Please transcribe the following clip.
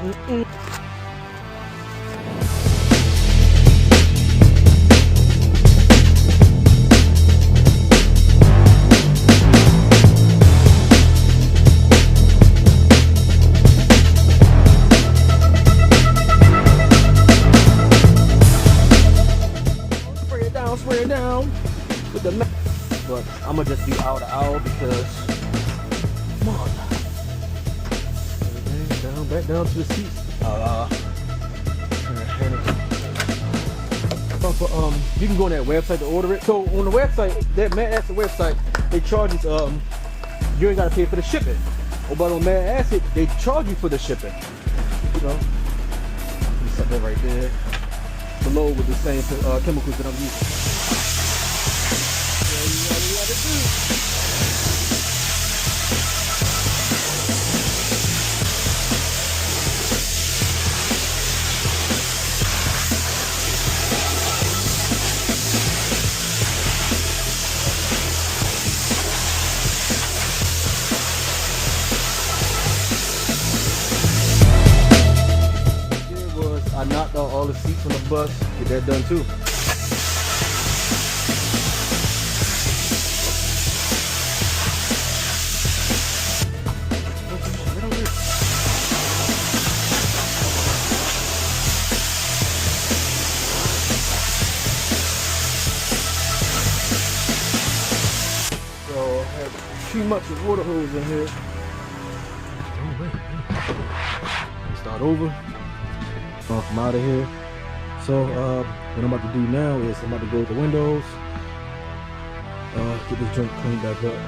Spray it down with the but I'm gonna just do hour to hour because come on. Everything down, back down to the seats. You can go on that website to order it. So on the website, that Acid website, they charge you you ain't gotta pay for the shipping. Oh, but on Mad Acid, they charge you for the shipping. You know, set that right there. Below with the same chemicals that I'm using. I knocked out all the seats on the bus. Get that done too. So I have too much of water hose in here. Start over. I'm out of here. So what I'm about to do now is I'm about to go to the windows, get this joint cleaned back up.